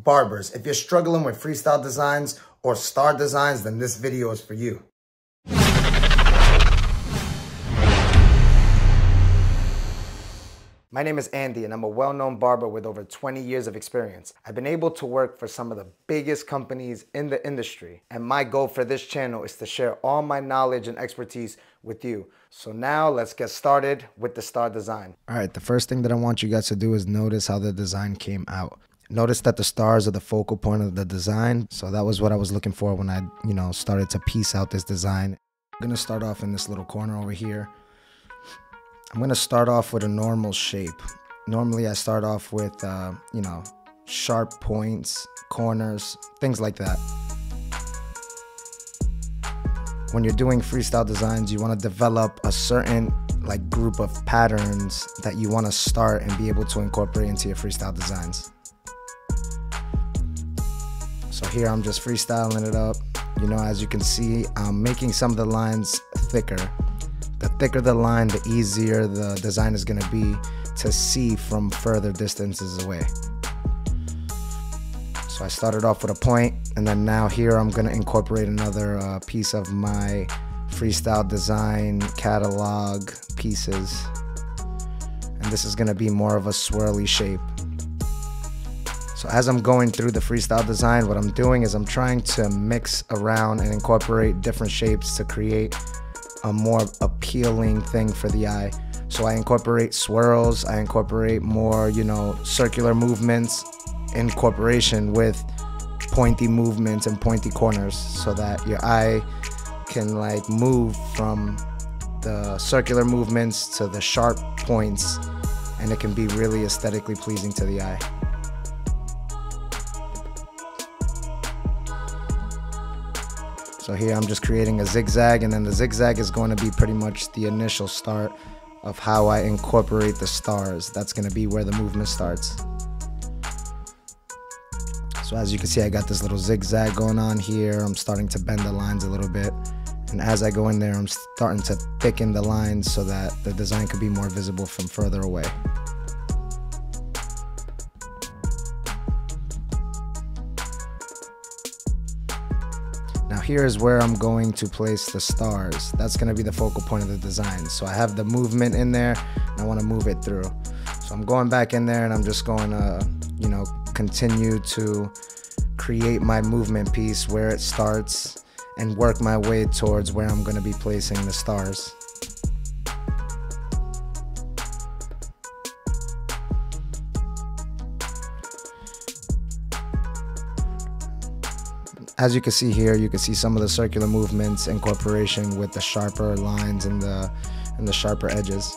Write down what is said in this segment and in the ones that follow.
barbers. If you're struggling with freestyle designs or star designs, then this video is for you. My name is Andy and I'm a well-known barber with over 20 years of experience. I've been able to work for some of the biggest companies in the industry, and my goal for this channel is to share all my knowledge and expertise with you. So now let's get started with the star design. All right, the first thing that I want you guys to do is notice how the design came out. Notice that the stars are the focal point of the design. So that was what I was looking for when I, started to piece out this design. I'm gonna start off in this little corner over here. I'm gonna start off with a normal shape. Normally I start off with, sharp points, corners, things like that. When you're doing freestyle designs, you wanna develop a certain group of patterns that you wanna start and be able to incorporate into your freestyle designs. So here I'm just freestyling it up. As you can see, I'm making some of the lines thicker. The thicker the line, the easier the design is going to be to see from further distances away. So I started off with a point, and then now here I'm going to incorporate another piece of my freestyle design catalog pieces. And this is going to be more of a swirly shape. So as I'm going through the freestyle design, what I'm doing is I'm trying to mix around and incorporate different shapes to create a more appealing thing for the eye. So I incorporate swirls, I incorporate more, circular movements, incorporation with pointy movements and pointy corners so that your eye can move from the circular movements to the sharp points, and it can be really aesthetically pleasing to the eye. So here I'm just creating a zigzag, and then the zigzag is going to be pretty much the initial start of how I incorporate the stars. That's going to be where the movement starts. So as you can see, I got this little zigzag going on here. I'm starting to bend the lines a little bit. And as I go in there, I'm starting to thicken the lines so that the design could be more visible from further away. Now here is where I'm going to place the stars. That's going to be the focal point of the design. So I have the movement in there and I want to move it through. So I'm going back in there and I'm just going to, continue to create my movement piece where it starts and work my way towards where I'm going to be placing the stars. As you can see here, you can see some of the circular movements, incorporation with the sharper lines and the sharper edges.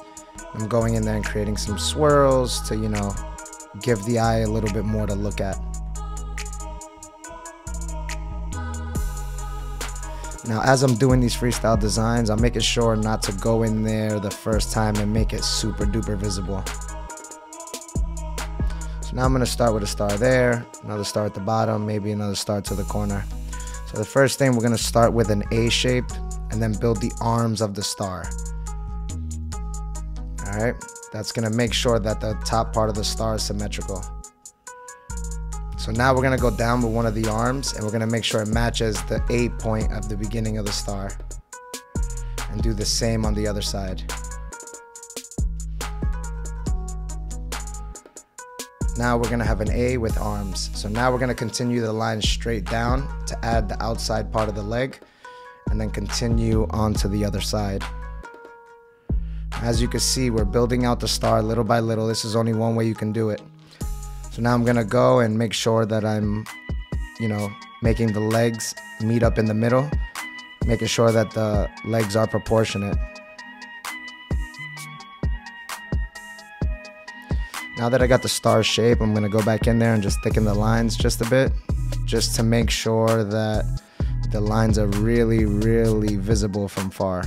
I'm going in there and creating some swirls to, give the eye a little bit more to look at. Now, as I'm doing these freestyle designs, I'm making sure not to go in there the first time and make it super duper visible. So now I'm going to start with a star there, another star at the bottom, maybe another star to the corner. So the first thing, we're going to start with an A shape and then build the arms of the star. All right, that's going to make sure that the top part of the star is symmetrical. So now we're going to go down with one of the arms and we're going to make sure it matches the A point of the beginning of the star. And do the same on the other side. Now we're going to have an A with arms. So now we're going to continue the line straight down to add the outside part of the leg and then continue on to the other side. As you can see, we're building out the star little by little. This is only one way you can do it. So now I'm going to go and make sure that I'm, making the legs meet up in the middle, making sure that the legs are proportionate. Now that I got the star shape, I'm going to go back in there and just thicken the lines just a bit, just to make sure that the lines are really, really visible from far.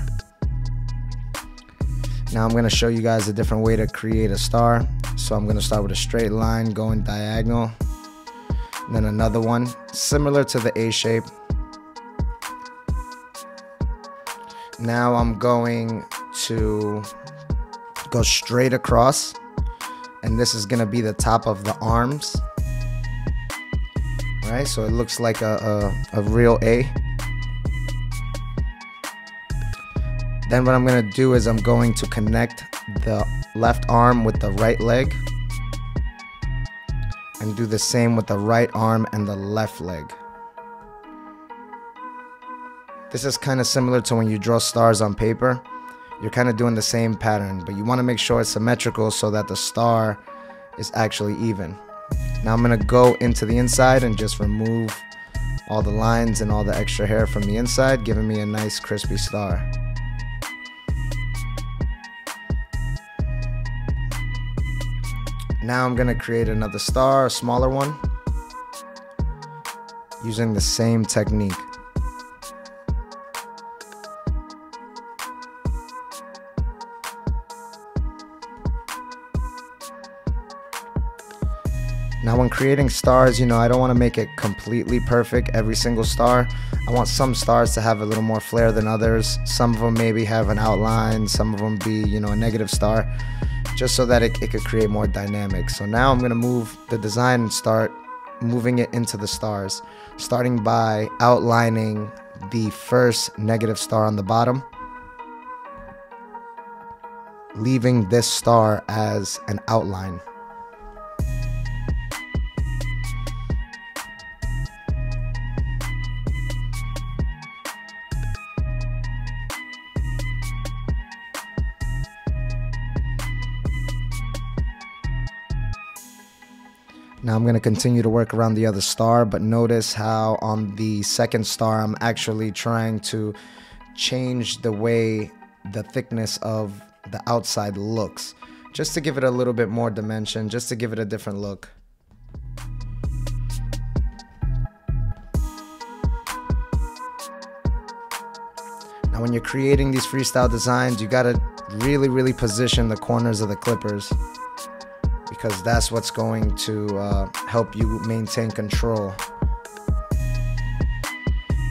Now I'm going to show you guys a different way to create a star. So I'm going to start with a straight line going diagonal, and then another one similar to the A shape. Now I'm going to go straight across, and this is going to be the top of the arms. Alright, so it looks like a real A. Then what I'm going to do is I'm going to connect the left arm with the right leg. And do the same with the right arm and the left leg. This is kind of similar to when you draw stars on paper. You're kind of doing the same pattern, but you want to make sure it's symmetrical so that the star is actually even. Now I'm going to go into the inside and just remove all the lines and all the extra hair from the inside, giving me a nice crispy star. Now I'm going to create another star, a smaller one, using the same technique. Now when creating stars, I don't want to make it completely perfect, every single star. I want some stars to have a little more flair than others. Some of them maybe have an outline, some of them be, a negative star, just so that it could create more dynamic. So now I'm going to move the design and start moving it into the stars, starting by outlining the first negative star on the bottom, leaving this star as an outline. Now I'm going to continue to work around the other star, but notice how on the second star I'm actually trying to change the way the thickness of the outside looks, just to give it a little bit more dimension, just to give it a different look. Now when you're creating these freestyle designs, you got to really position the corners of the clippers, because that's what's going to help you maintain control.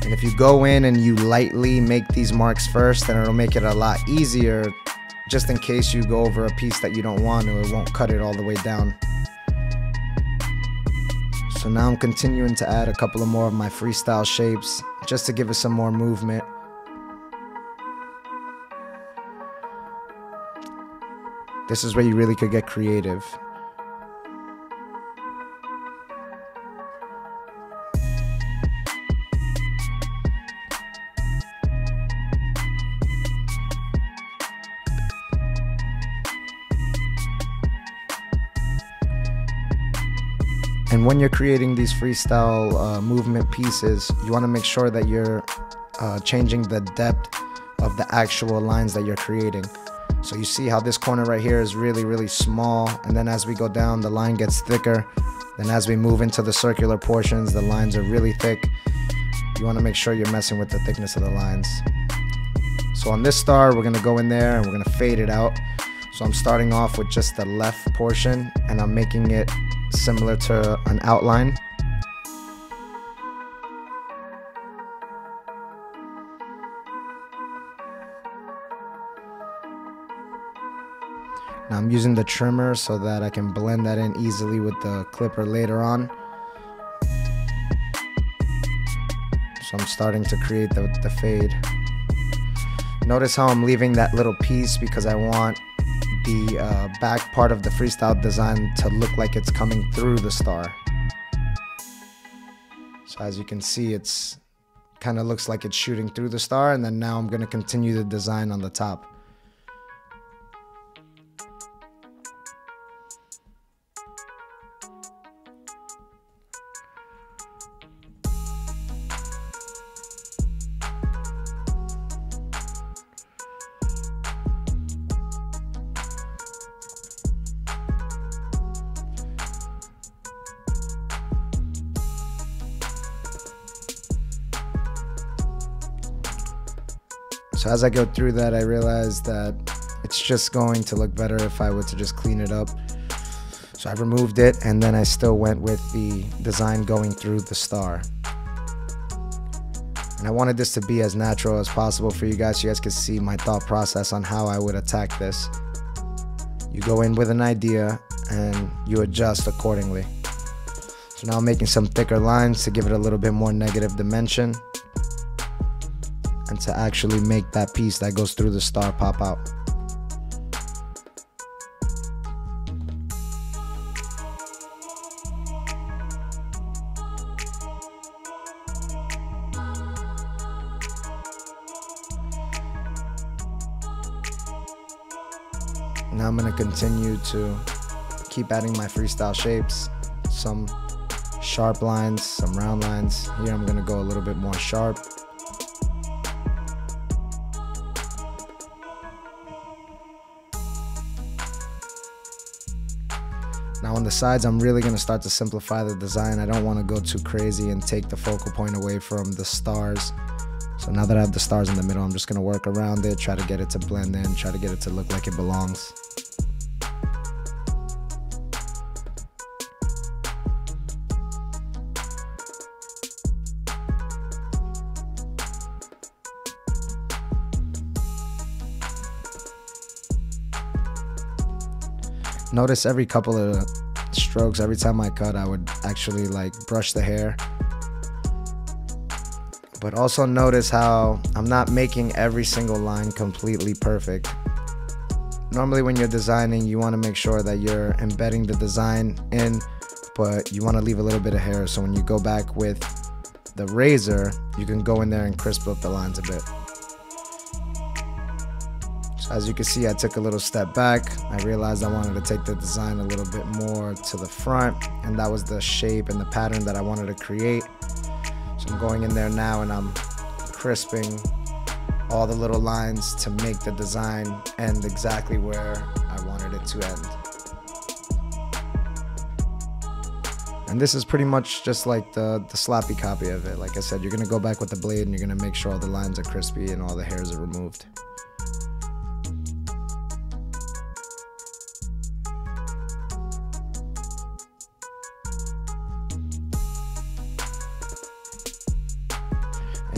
And if you go in and you lightly make these marks first, then it'll make it a lot easier, just in case you go over a piece that you don't want to, it won't cut it all the way down. So now I'm continuing to add a couple of more of my freestyle shapes, just to give it some more movement. This is where you really could get creative. And when you're creating these freestyle movement pieces, you want to make sure that you're changing the depth of the actual lines that you're creating. So you see how this corner right here is really small, and then as we go down, the line gets thicker. Then as we move into the circular portions, the lines are really thick. You want to make sure you're messing with the thickness of the lines. So on this star, we're going to go in there and we're going to fade it out. So I'm starting off with just the left portion, and I'm making it similar to an outline. Now I'm using the trimmer so that I can blend that in easily with the clipper later on. So I'm starting to create the fade. Notice how I'm leaving that little piece, because I want the back part of the freestyle design to look like it's coming through the star. So as you can see, it's kind of looks like it's shooting through the star, and then now I'm going to continue the design on the top. So as I go through that, I realized that it's just going to look better if I were to just clean it up. So I removed it, and then I still went with the design going through the star. And I wanted this to be as natural as possible for you guys, so you guys can see my thought process on how I would attack this. You go in with an idea and you adjust accordingly. So now I'm making some thicker lines to give it a little bit more negative dimension and to actually make that piece that goes through the star pop out. Now I'm going to continue to keep adding my freestyle shapes, some sharp lines, some round lines. Here I'm going to go a little bit more sharp. Now on the sides, I'm really going to start to simplify the design. I don't want to go too crazy and take the focal point away from the stars. So now that I have the stars in the middle, I'm just going to work around it, try to get it to blend in, try to get it to look like it belongs. Notice every couple of strokes, every time I cut, I would actually like brush the hair. But also notice how I'm not making every single line completely perfect. Normally when you're designing, you want to make sure that you're embedding the design in, but you want to leave a little bit of hair. So when you go back with the razor, you can go in there and crisp up the lines a bit. So as you can see, I took a little step back. I realized I wanted to take the design a little bit more to the front, and that was the shape and the pattern that I wanted to create. So I'm going in there now and I'm crisping all the little lines to make the design end exactly where I wanted it to end. And this is pretty much just like the sloppy copy of it. Like I said, you're gonna go back with the blade and you're gonna make sure all the lines are crispy and all the hairs are removed.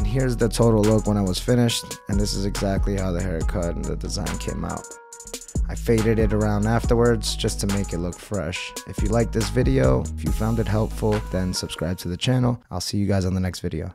Here's the total look when I was finished, and this is exactly how the haircut and the design came out. I faded it around afterwards just to make it look fresh. If you liked this video, if you found it helpful, then subscribe to the channel. I'll see you guys on the next video.